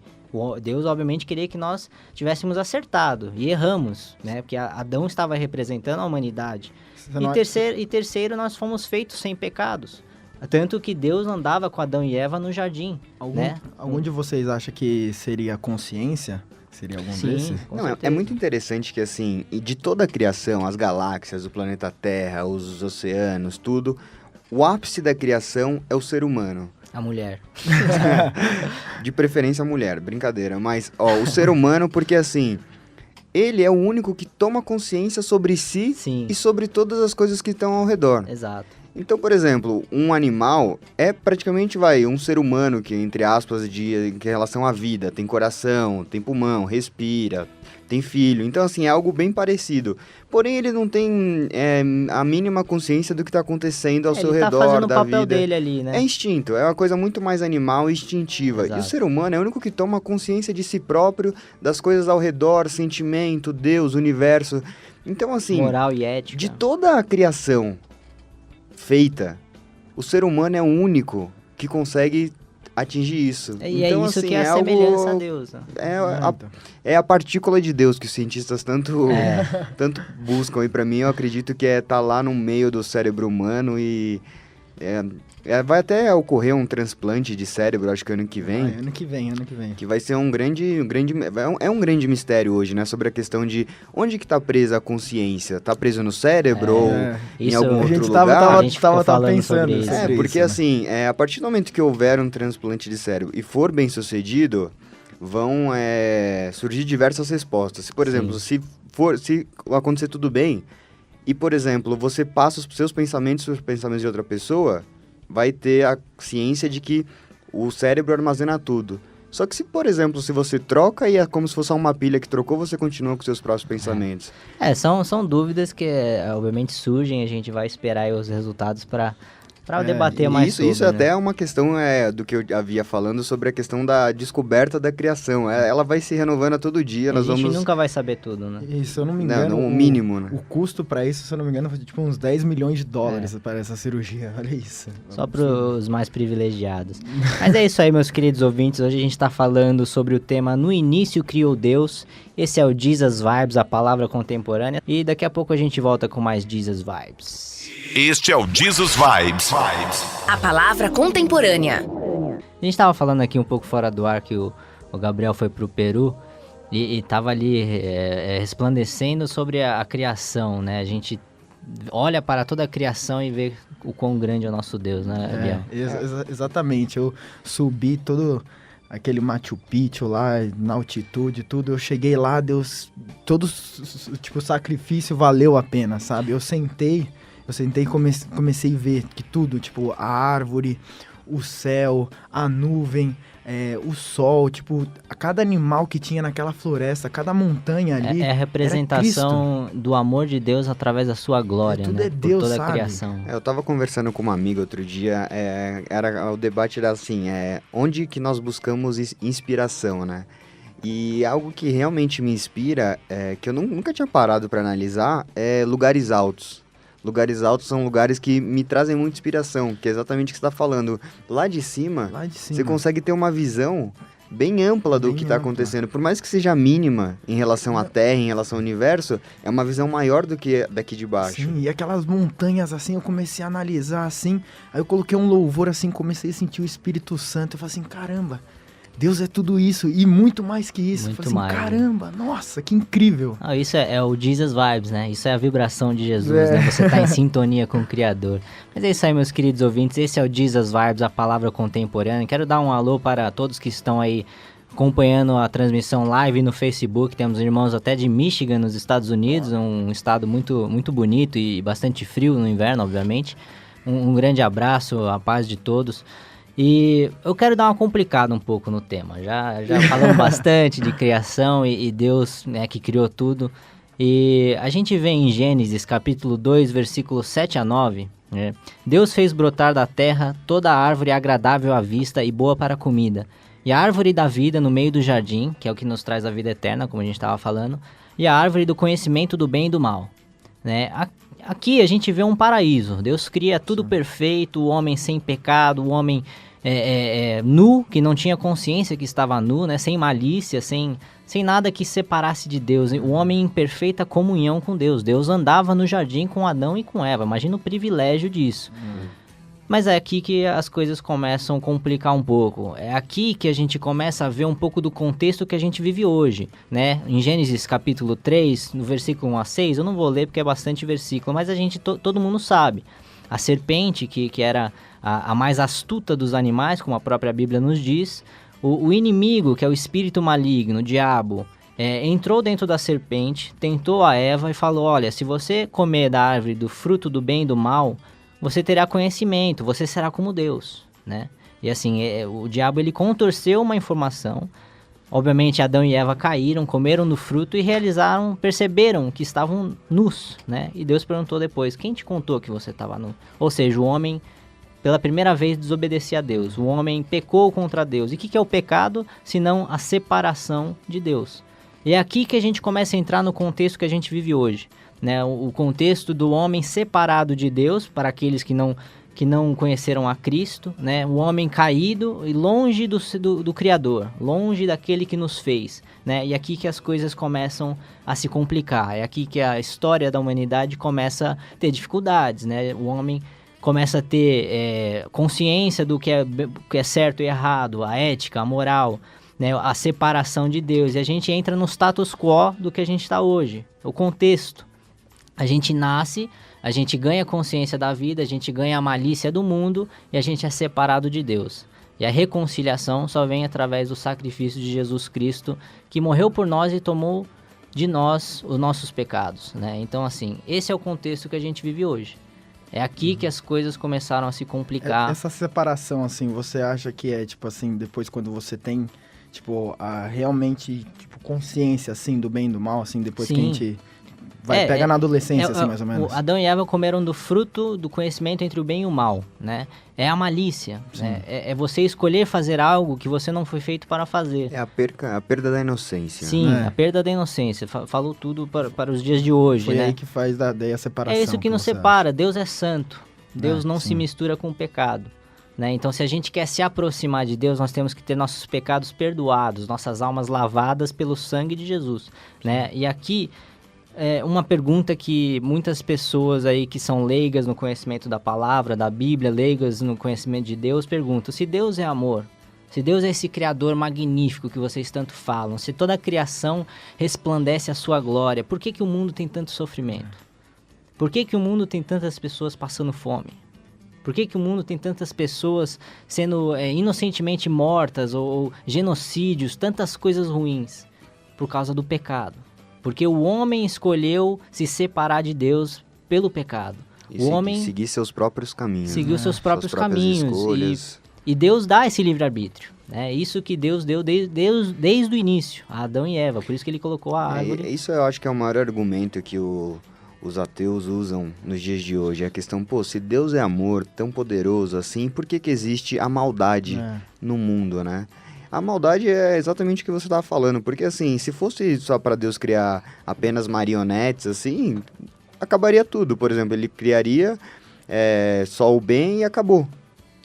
Deus, obviamente, queria que nós tivéssemos acertado e erramos, né? Porque Adão estava representando a humanidade. E terceiro, nós fomos feitos sem pecados. Tanto que Deus andava com Adão e Eva no jardim, né? Algum de vocês acha que seria a consciência? Seria algum Sim, desses? com não, é certeza. muito interessante que, assim, de toda a criação, as galáxias, o planeta Terra, os oceanos, tudo, o ápice da criação é o ser humano. A mulher. De preferência a mulher, brincadeira. Mas, o ser humano, porque assim, ele é o único que toma consciência sobre si Sim, e sobre todas as coisas que estão ao redor. exato. Então, por exemplo, um animal é praticamente, um ser humano que, entre aspas, em relação à vida, tem coração, tem pulmão, respira, tem filho. Então, assim, é algo bem parecido. Porém, ele não tem a mínima consciência do que está acontecendo ao seu Ele tá redor, fazendo o da papel vida. dele ali, né? É instinto, é uma coisa muito mais animal e instintiva. Exato. E o ser humano é o único que toma consciência de si próprio, das coisas ao redor, sentimento, Deus, universo. Então, assim, Moral e ética. de toda a criação feita, o ser humano é o único que consegue atingir isso. E então, é isso assim, que é a algo- semelhança a Deus. Né? Então. É a partícula de Deus que os cientistas tanto buscam. E pra mim, eu acredito que tá lá no meio do cérebro humano e... vai até ocorrer um transplante de cérebro, acho que ano que vem. Ano que vem. Que vai ser um grande mistério hoje, né? Sobre a questão de onde que tá presa a consciência. Tá preso no cérebro ou em Isso- algum A outro gente lugar? A gente ficou falando pensando sobre isso. sobre Porque isso, né? assim, a partir do momento que houver um transplante de cérebro e for bem sucedido, vão surgir diversas respostas. Se, por exemplo, se acontecer tudo bem, e, por exemplo, você passa os seus pensamentos de outra pessoa, vai ter a ciência de que o cérebro armazena tudo. Só que se, por exemplo, se você troca e é como se fosse uma pilha que trocou, você continua com seus próprios pensamentos. São dúvidas que obviamente surgem, a gente vai esperar aí os resultados para debater E mais isso, sobre, isso né? até é uma questão do que eu havia falando sobre a questão da descoberta da criação. Ela vai se renovando a todo dia. A gente nunca vai saber tudo, né? E se eu não me Não, engano, o mínimo, né? o custo pra isso, se eu não me engano, foi tipo uns 10 milhões de dólares para essa cirurgia. Olha isso. Só para os mais privilegiados. Mas é isso aí, meus queridos ouvintes. Hoje a gente está falando sobre o tema No Início Criou Deus. Esse é o Jesus Vibes, a palavra contemporânea. E daqui a pouco a gente volta com mais Jesus Vibes. Este é o Jesus Vibes. A palavra contemporânea. A gente estava falando aqui um pouco fora do ar que o Gabriel foi pro Peru e tava ali resplandecendo sobre a criação, né? A gente olha para toda a criação e vê o quão grande é o nosso Deus, né, Gabriel? Exatamente. Eu subi todo aquele Machu Picchu lá, na altitude, tudo. Eu cheguei lá, Deus... Todo, tipo, sacrifício valeu a pena, sabe? Eu sentei e comecei a ver que tudo, tipo, a árvore, o céu, a nuvem, o sol, tipo, cada animal que tinha naquela floresta, cada montanha ali. É a representação do amor de Deus através da sua glória, Tudo né? é Deus, por toda sabe? a criação. Eu tava conversando com uma amiga outro dia, o debate era assim, onde que nós buscamos inspiração, né? E algo que realmente me inspira, que eu nunca tinha parado para analisar, é lugares altos. Lugares altos são lugares que me trazem muita inspiração, que é exatamente o que você está falando. Lá de cima, você consegue ter uma visão bem ampla do que está acontecendo. Por mais que seja mínima em relação à Terra, em relação ao universo, é uma visão maior do que daqui de baixo. Sim, e aquelas montanhas assim, eu comecei a analisar assim, aí eu coloquei um louvor assim, comecei a sentir o Espírito Santo, eu falei assim, caramba, Deus é tudo isso e muito mais que isso. Muito eu falei assim, mais, caramba, nossa, que incrível. Ah, isso é o Jesus Vibes, né? Isso é a vibração de Jesus, né? Você tá em sintonia com o Criador. Mas é isso aí, meus queridos ouvintes. Esse é o Jesus Vibes, a palavra contemporânea. Quero dar um alô para todos que estão aí acompanhando a transmissão live no Facebook. Temos irmãos até de Michigan, nos Estados Unidos, um estado muito, muito bonito e bastante frio no inverno, obviamente. Um grande abraço, a paz de todos. E eu quero dar uma complicada um pouco no tema. Já falamos bastante de criação e Deus, né, que criou tudo. E a gente vê em Gênesis capítulo 2, versículos 7 a 9, né? Deus fez brotar da terra toda a árvore agradável à vista e boa para a comida, e a árvore da vida no meio do jardim, que é o que nos traz a vida eterna, como a gente estava falando, e a árvore do conhecimento do bem e do mal, né? Aqui a gente vê um paraíso. Deus cria tudo perfeito, o homem sem pecado, o homem nu, que não tinha consciência que estava nu, né? Sem malícia, sem nada que separasse de Deus. O homem em perfeita comunhão com Deus. Deus andava no jardim com Adão e com Eva. Imagina o privilégio disso. Mas é aqui que as coisas começam a complicar um pouco. É aqui que a gente começa a ver um pouco do contexto que a gente vive hoje, né? Em Gênesis capítulo 3, no versículo 1 a 6, eu não vou ler porque é bastante versículo, mas a gente, todo mundo sabe. A serpente, que era a mais astuta dos animais, como a própria Bíblia nos diz, o inimigo, que é o espírito maligno, o diabo, entrou dentro da serpente, tentou a Eva e falou: olha, se você comer da árvore do fruto do bem e do mal, você terá conhecimento, você será como Deus, né? E assim, o diabo ele contorceu uma informação. Obviamente Adão e Eva caíram, comeram do fruto e perceberam que estavam nus, né? E Deus perguntou depois: quem te contou que você estava nu? Ou seja, o homem pela primeira vez desobedecia a Deus, o homem pecou contra Deus. E o que é o pecado? Senão a separação de Deus. E é aqui que a gente começa a entrar no contexto que a gente vive hoje, né? O contexto do homem separado de Deus, para aqueles que não conheceram a Cristo, né? O homem caído e longe do Criador, longe daquele que nos fez, né? E aqui que as coisas começam a se complicar, é aqui que a história da humanidade começa a ter dificuldades, né? O homem começa a ter consciência do que é certo e errado, a ética, a moral, né? A separação de Deus, e a gente entra no status quo do que a gente está hoje, o contexto. A gente nasce, a gente ganha consciência da vida, a gente ganha a malícia do mundo e a gente é separado de Deus. E a reconciliação só vem através do sacrifício de Jesus Cristo, que morreu por nós e tomou de nós os nossos pecados, né? Então, assim, esse é o contexto que a gente vive hoje. É aqui que as coisas começaram a se complicar. Essa separação, assim, você acha que é, tipo assim, depois quando você tem, tipo, a realmente, tipo, consciência, assim, do bem e do mal, assim, depois Sim. que a gente pega na adolescência, assim, mais ou menos. Adão e Eva comeram do fruto do conhecimento entre o bem e o mal, né? É a malícia, né? É você escolher fazer algo que você não foi feito para fazer. É a perda da inocência. Sim, a perda da inocência. Falou tudo para os dias de hoje, Foi né? aí que faz daí a separação. É isso que nos separa. Deus é santo. Deus não se mistura com o pecado, né? Então, se a gente quer se aproximar de Deus, nós temos que ter nossos pecados perdoados, nossas almas lavadas pelo sangue de Jesus, né? E aqui uma pergunta que muitas pessoas aí que são leigas no conhecimento da palavra, da Bíblia, leigas no conhecimento de Deus, perguntam: se Deus é amor, se Deus é esse Criador magnífico que vocês tanto falam, se toda a criação resplandece a sua glória, por que o mundo tem tanto sofrimento? Por que o mundo tem tantas pessoas passando fome? Por que o mundo tem tantas pessoas sendo inocentemente mortas ou genocídios, tantas coisas ruins? Por causa do pecado. Porque o homem escolheu se separar de Deus pelo pecado. E o homem seguir seus próprios caminhos. seguiu seus próprios Suas próprias caminhos. escolhas. E Deus dá esse livre-arbítrio. É isso que Deus deu desde o início, a Adão e Eva. Por isso que ele colocou a árvore. Isso eu acho que é o maior argumento que os ateus usam nos dias de hoje. É a questão, se Deus é amor, tão poderoso assim, por que existe a maldade no mundo, né? A maldade é exatamente o que você estava falando, porque assim, se fosse só para Deus criar apenas marionetes, assim, acabaria tudo. Por exemplo, ele criaria só o bem e acabou.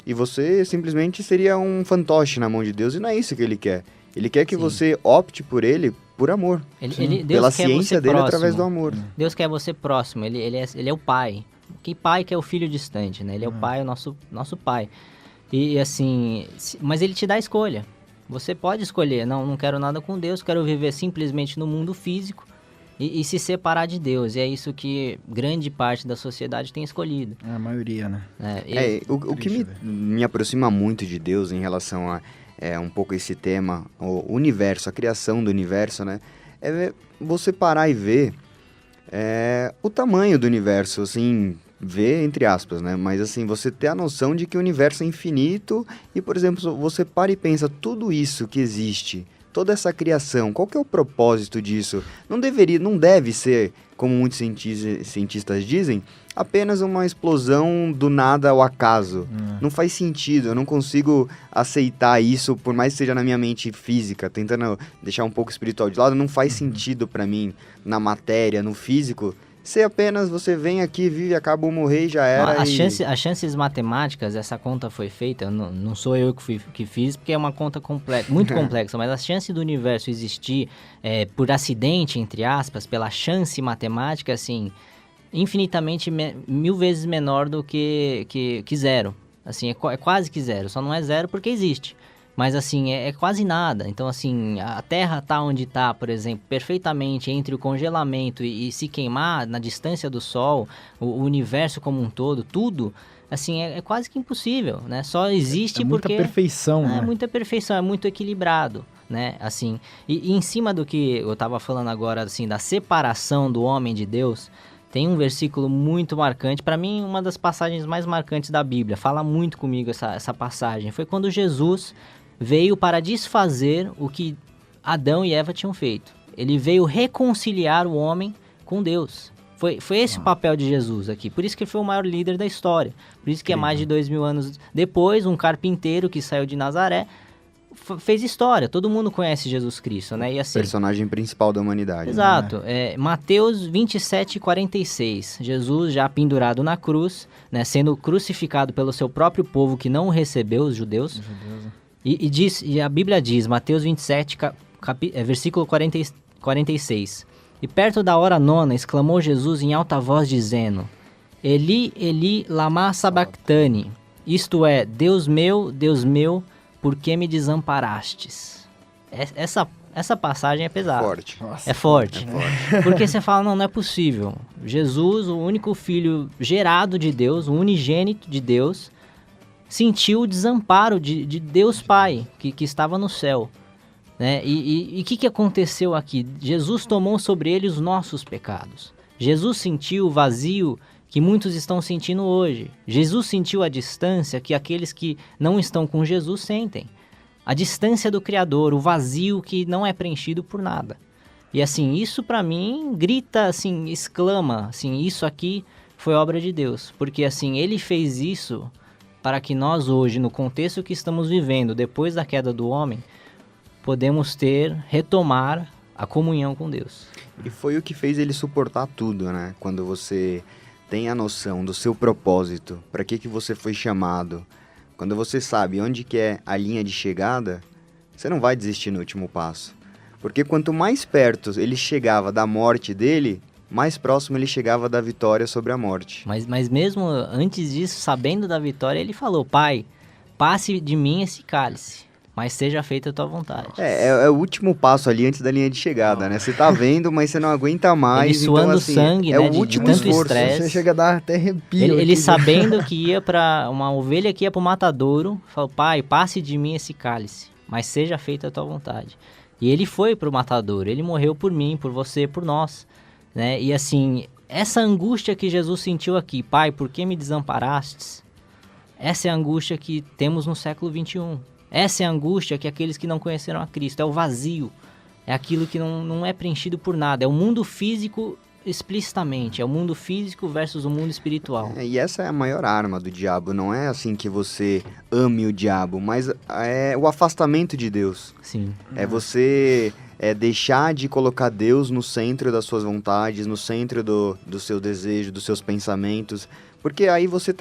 E você simplesmente seria um fantoche na mão de Deus, e não é isso que ele quer. Ele quer que você opte por ele por amor. Deus pela quer ciência você dele próximo. através do amor. Deus quer você próximo, ele é o pai. Que pai que é o filho distante, né? Ele é o pai, o nosso pai. E assim, mas ele te dá a escolha. Você pode escolher: não quero nada com Deus, quero viver simplesmente no mundo físico e se separar de Deus. E é isso que grande parte da sociedade tem escolhido. É a maioria, né? O que me aproxima muito de Deus em relação a um pouco esse tema, o universo, a criação do universo, né? É você parar e ver o tamanho do universo, assim, ver entre aspas, né? Mas assim, você ter a noção de que o universo é infinito e, por exemplo, você para e pensa, tudo isso que existe toda essa criação, qual que é o propósito disso? Não deve ser, como muitos cientistas dizem, apenas uma explosão do nada ao acaso. Não faz sentido, eu não consigo aceitar isso, por mais que seja na minha mente física, tentando deixar um pouco espiritual de lado, não faz sentido pra mim, na matéria, no físico, ser apenas você vem aqui, vive, acaba ou morrer e já era. As chances matemáticas, essa conta foi feita, não sou eu que fiz, porque é uma conta muito complexa, mas a chance do universo existir por acidente, entre aspas, pela chance matemática, assim, infinitamente 1000 vezes menor do que zero. Assim, é quase que zero, só não é zero porque existe. Mas, assim, é quase nada. Então, assim, a Terra tá onde tá, por exemplo, perfeitamente entre o congelamento e se queimar na distância do Sol, o universo como um todo, tudo, assim, é quase que impossível, né? Só existe porque... É muita perfeição, né? É muita perfeição, é muito equilibrado, né? Assim, e em cima do que eu tava falando agora, assim, da separação do homem de Deus... Tem um versículo muito marcante, para mim uma das passagens mais marcantes da Bíblia, fala muito comigo essa passagem. Foi quando Jesus veio para desfazer o que Adão e Eva tinham feito. Ele veio reconciliar o homem com Deus. Foi esse o papel de Jesus aqui, por isso que ele foi o maior líder da história. Por isso que é mais de 2000 anos depois, um carpinteiro que saiu de Nazaré, fez história, todo mundo conhece Jesus Cristo, né? E assim, personagem principal da humanidade. Exato, né? Mateus 27:46, Jesus já pendurado na cruz, né, sendo crucificado pelo seu próprio povo que não o recebeu, os judeus. E a Bíblia diz, Mateus 27, versículo 46, e perto da hora nona exclamou Jesus em alta voz dizendo, Eli, Eli, lama sabachthani, isto é, Deus meu, por que me desamparastes? Essa passagem é pesada. Forte. Nossa. É forte. Porque você fala, não é possível. Jesus, o único filho gerado de Deus, o unigênito de Deus, sentiu o desamparo de Deus Pai, que estava no céu. Né? E o que aconteceu aqui? Jesus tomou sobre ele os nossos pecados. Jesus sentiu o vazio que muitos estão sentindo hoje. Jesus sentiu a distância que aqueles que não estão com Jesus sentem. A distância do Criador, o vazio que não é preenchido por nada. E assim, isso para mim grita, assim, exclama, assim, isso aqui foi obra de Deus. Porque assim, ele fez isso para que nós hoje, no contexto que estamos vivendo, depois da queda do homem, podemos retomar a comunhão com Deus. E foi o que fez ele suportar tudo, né? Quando você tem a noção do seu propósito, para que você foi chamado, quando você sabe onde que é a linha de chegada, você não vai desistir no último passo. Porque quanto mais perto ele chegava da morte dele, mais próximo ele chegava da vitória sobre a morte. Mas mesmo antes disso, sabendo da vitória, ele falou, Pai, passe de mim esse cálice, mas seja feita a tua vontade. É o último passo ali antes da linha de chegada, né? Você tá vendo, mas você não aguenta mais. Ele suando então, assim, sangue, é né? o último de tanto esforço. estresse. Você chega a dar até arrepio. Ele aqui, sabendo que ia para uma ovelha que ia para o matadouro, falou, Pai, passe de mim esse cálice, mas seja feita a tua vontade. E ele foi para o matadouro, ele morreu por mim, por você, por nós. Né? E assim, essa angústia que Jesus sentiu aqui, Pai, por que me desamparastes? Essa é a angústia que temos no século XXI. Essa é a angústia que aqueles que não conheceram a Cristo, é o vazio, é aquilo que não é preenchido por nada, é o mundo físico explicitamente, é o mundo físico versus o mundo espiritual. E essa é a maior arma do diabo, não é assim que você ame o diabo, mas é o afastamento de Deus. Sim. É você deixar de colocar Deus no centro das suas vontades, no centro do seu desejo, dos seus pensamentos. Porque aí você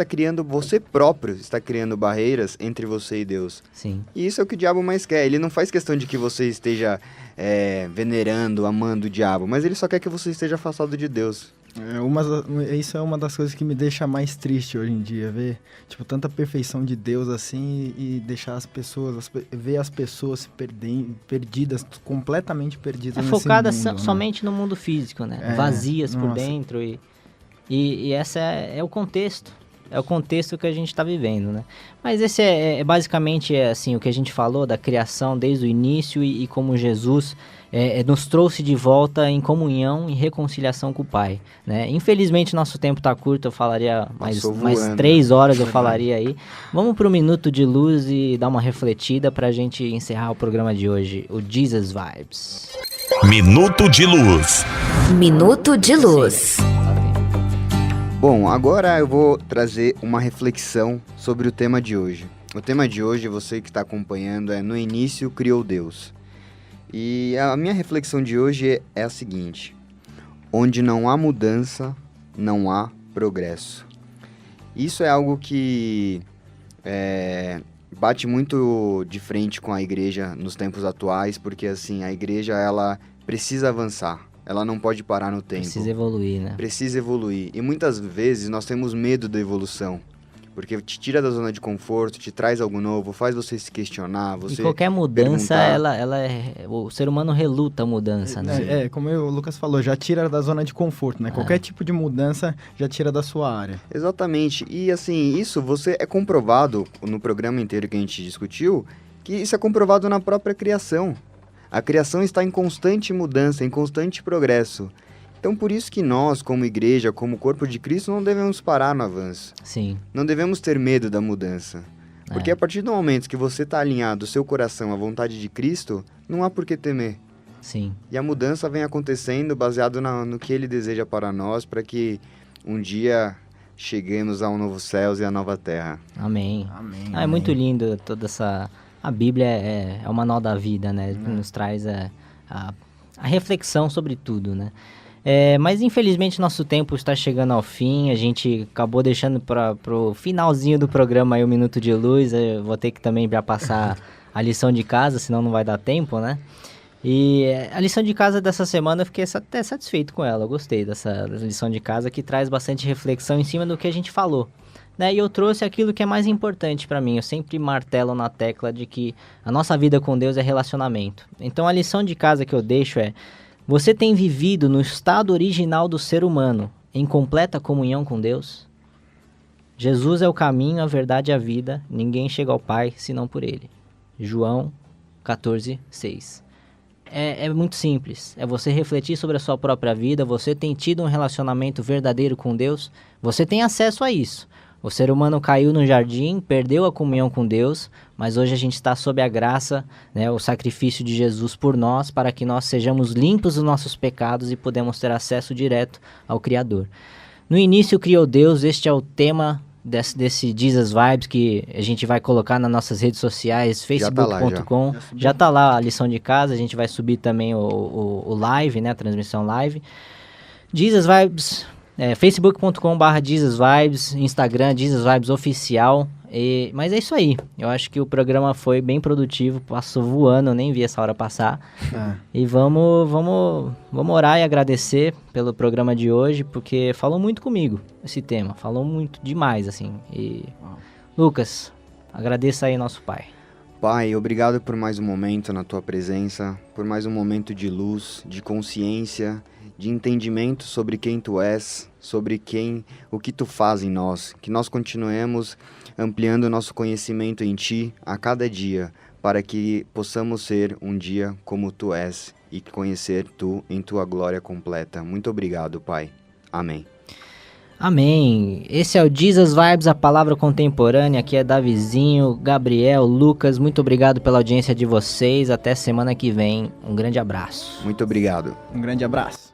próprio está criando barreiras entre você e Deus. Sim. E isso é o que o diabo mais quer. Ele não faz questão de que você esteja venerando, amando o diabo, mas ele só quer que você esteja afastado de Deus. Isso é uma das coisas que me deixa mais triste hoje em dia, ver tipo, tanta perfeição de Deus assim e deixar ver as pessoas se perdidas, completamente perdidas nesse focada mundo, né? somente no mundo físico, né? Vazias por dentro e esse é o contexto. É o contexto que a gente está vivendo, né? Mas esse basicamente assim, o que a gente falou da criação desde o início e como Jesus, nos trouxe de volta em comunhão e reconciliação com o Pai, né? Infelizmente nosso tempo está curto, eu falaria mais 3 horas, eu falaria aí. Vamos para o Minuto de Luz e dar uma refletida para a gente encerrar o programa de hoje, o Jesus Vibes. Minuto de Luz. Minuto de Luz. Bom, agora eu vou trazer uma reflexão sobre o tema de hoje. O tema de hoje, você que está acompanhando, é No Início Criou Deus. E a minha reflexão de hoje é a seguinte: onde não há mudança, não há progresso. Isso é algo que bate muito de frente com a igreja nos tempos atuais, porque assim, a igreja ela precisa avançar, ela não pode parar no tempo. Precisa evoluir, né? Precisa evoluir. E muitas vezes nós temos medo da evolução. Porque te tira da zona de conforto, te traz algo novo, faz você se questionar, você E qualquer mudança, perguntar. o ser humano reluta a mudança, né? Como o Lucas falou, já tira da zona de conforto, né? Qualquer tipo de mudança já tira da sua área. Exatamente. E assim, isso você é comprovado no programa inteiro que a gente discutiu, que isso é comprovado na própria criação. A criação está em constante mudança, em constante progresso. Então, por isso que nós, como igreja, como corpo de Cristo, não devemos parar no avanço. Sim. Não devemos ter medo da mudança. Porque a partir do momento que você está alinhado o seu coração à vontade de Cristo, não há por que temer. Sim. E a mudança vem acontecendo baseado no que Ele deseja para nós, para que um dia cheguemos ao novo céus e à nova terra. Amém. Amém. É muito lindo toda essa... A Bíblia é o manual da vida, né? Nos traz a reflexão sobre tudo, né? Mas infelizmente nosso tempo está chegando ao fim, a gente acabou deixando para o finalzinho do programa aí o Minuto de Luz, eu vou ter que também já passar a lição de casa, senão não vai dar tempo, né? E a lição de casa dessa semana eu fiquei até satisfeito com ela, eu gostei dessa lição de casa que traz bastante reflexão em cima do que a gente falou. Né? E eu trouxe aquilo que é mais importante para mim, eu sempre martelo na tecla de que a nossa vida com Deus é relacionamento. Então a lição de casa que eu deixo é: você tem vivido no estado original do ser humano, em completa comunhão com Deus? Jesus é o caminho, a verdade e a vida. Ninguém chega ao Pai senão por Ele. João 14:6. É muito simples. É você refletir sobre a sua própria vida. Você tem tido um relacionamento verdadeiro com Deus? Você tem acesso a isso. O ser humano caiu no jardim, perdeu a comunhão com Deus, mas hoje a gente está sob a graça, né, o sacrifício de Jesus por nós, para que nós sejamos limpos dos nossos pecados e podemos ter acesso direto ao Criador. No início criou Deus, este é o tema desse Jesus Vibes que a gente vai colocar nas nossas redes sociais, facebook.com. Já tá lá a lição de casa, a gente vai subir também o live, né, a transmissão live. Jesus Vibes... facebook.com/, Instagram, Jesus Vibes Oficial. Mas é isso aí. Eu acho que o programa foi bem produtivo, passou voando, eu nem vi essa hora passar. E vamos orar e agradecer pelo programa de hoje, porque falou muito comigo esse tema, falou muito demais, assim. Lucas, agradeça aí nosso Pai. Pai, obrigado por mais um momento na Tua presença, por mais um momento de luz, de consciência, de entendimento sobre quem Tu és, sobre o que Tu faz em nós, que nós continuemos ampliando o nosso conhecimento em Ti a cada dia, para que possamos ser um dia como Tu és e conhecer Tu em Tua glória completa. Muito obrigado, Pai. Amém. Amém. Esse é o Jesus Vibes, a palavra contemporânea. Aqui é Davizinho, Gabriel, Lucas. Muito obrigado pela audiência de vocês. Até semana que vem. Um grande abraço. Muito obrigado. Um grande abraço.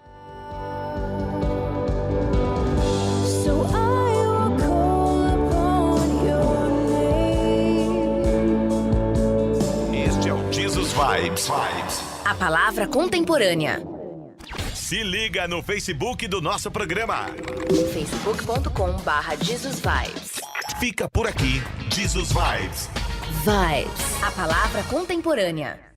Este é o Jesus Vibes. A palavra contemporânea. Se liga no Facebook do nosso programa. facebook.com/Jesus Vibes. Fica por aqui, Jesus Vibes. Vibes. A palavra contemporânea.